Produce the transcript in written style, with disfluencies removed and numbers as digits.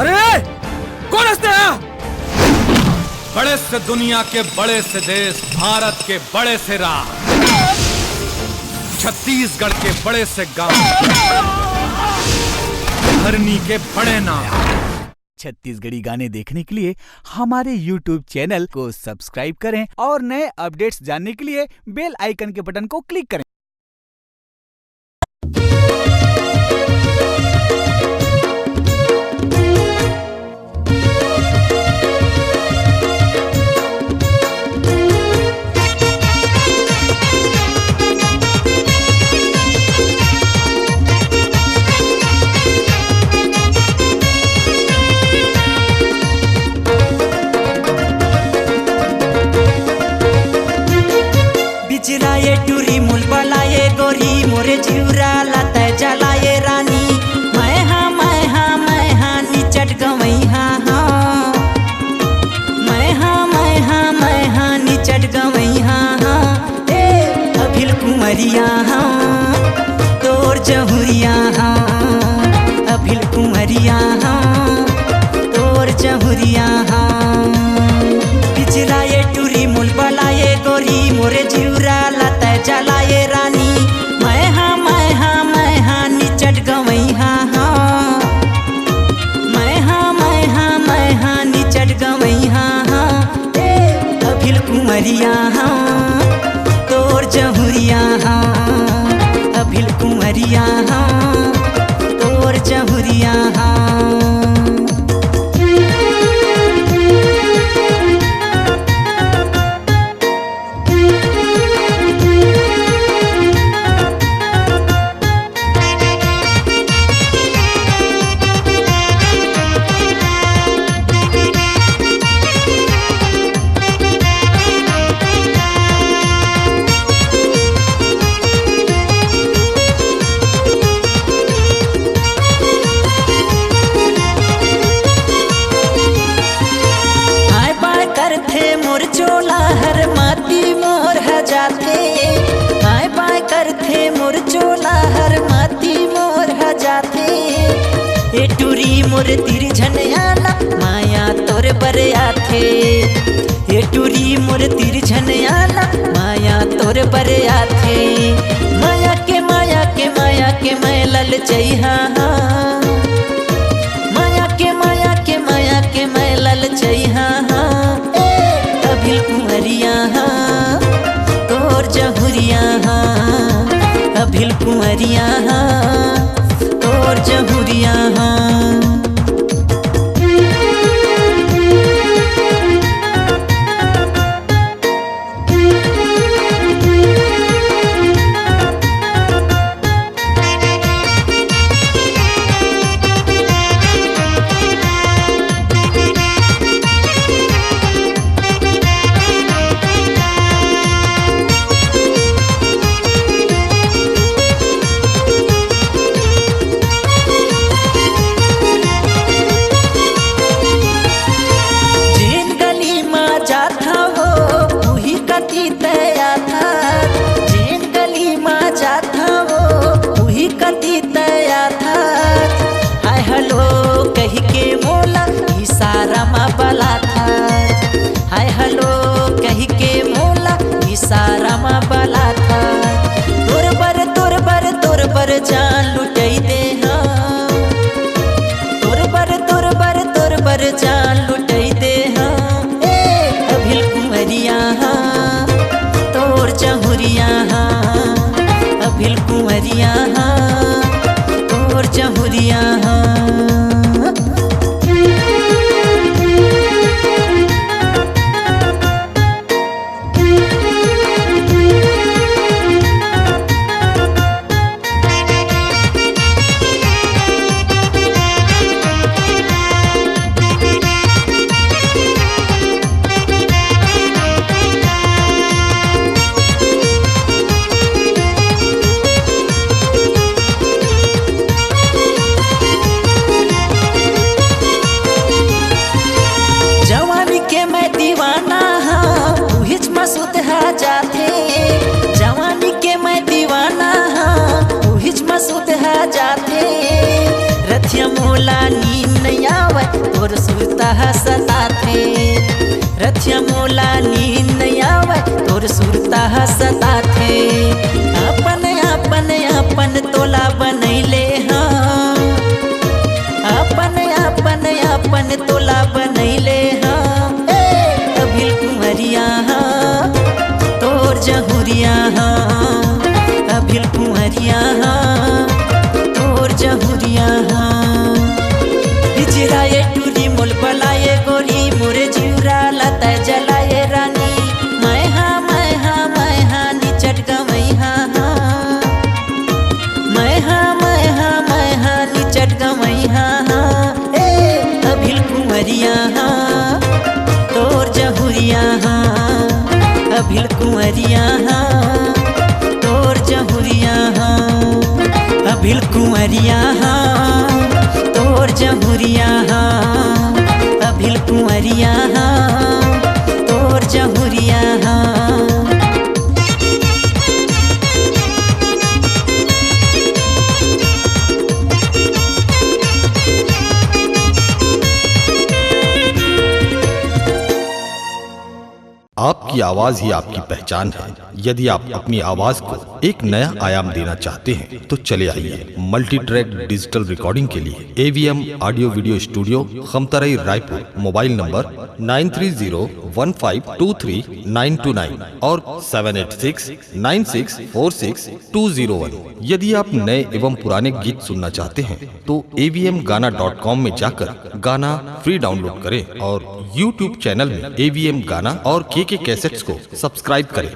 अरे कौन हंसते हैं? बड़े से दुनिया के बड़े से देश, भारत के बड़े से राज, छत्तीसगढ़ के बड़े से गांव, धरनी के बड़े नाम। छत्तीसगढ़ी गाने देखने के लिए हमारे YouTube चैनल को सब्सक्राइब करें और नए अपडेट्स जानने के लिए बेल आइकन के बटन को क्लिक करें। बिचराए टूरी मुल बलाए गोरी मोरे जिउरा लता जलाए रानी मैं हाँ निचट गवई हाँ मैं हाँ निचट गवई हाँ ए अभिल कुमरिया हाँ तोर जहुरिया हाँ अभिल कुमरिया हाँ तोर जहुरिया हाँ बिचराए टूरी मुल बलाए गोरी मोरे जिउरा लता जलाए रानी मैं हाँ निचट गवई हाँ मैं हाँ निचट गवई हाँ ए अभिल कुमरिया हाँ तोर जहुरिया हाँ अभिल कुमरिया हाँ तोर जहुरिया हाँ। मोर चोला हर माती मोर हजाते हाय बाय करथे मोर चोला हर माती मोर हजाते ए टूरी मोर तिरझन आला माया तोर बर आथे ए टूरी मोर तिरझन आला माया तोर बर आथे माया के मैं लल चैहा माया के मैं लल चैहा अभिल कुंवरिया हाँ तोर जहुरिया हाँ अभिल कुंवरिया हाँ तोर जहुरिया हाँ। कही के मोला इशारा मा बला था हाय हेलो कही के मोला इशारा मा बला था तोर बर जान लुटई दे हाँ तोर बर जान लुटई दे हाँ ए अभिल कुंवरिया हाँ तोर जहुरिया हाँ अभिल कुंवरिया हाँ तोर जहुरिया हाँ। रथिया मोला नींद नहीं आवे तोर सुरता सताथे रथिया मोला नींद नहीं आवे तोर सुरता सताथे अपन अपन अपन तोला बनैले हाँ अपन अपन अपन तोला बनैले हाँ अभिल कुंवरिया हाँ तोर जहुरिया हाँ अभिल कुंवरिया हाँ तोर जहुरिया हाँ हिजराए टूरी मोल बलाए गोरी मोरे जिउरा लता जलाए रानी मैं हाँ निचट गवई हाँ मैं हाँ निचट गवई हाँ अभिल कुंवरिया हाँ तोर जहुरिया हाँ अभिल कुंवरिया हाँ तोर जहुरिया हाँ अभिल कुंवरिया हाँ तोर जहुरिया हाँ अभिल कुंवरिया हाँ तोर जहुरिया हाँ आपकी आवाज ही आपकी पहचान है। यदि आप अपनी आवाज को एक नया आयाम देना चाहते हैं तो चले आइए मल्टी ट्रैक डिजिटल रिकॉर्डिंग के लिए AVM audio video studio Khamtarai Raipur. Mobile number 9301523929 और 7869646201। यदि आप नए एवं पुराने गीत सुनना चाहते हैं तो avmgana.com में जाकर गाना फ्री डाउनलोड करें और YouTube चैनल में AVM गाना और KK कैसेट्स को सब्सक्राइब करें।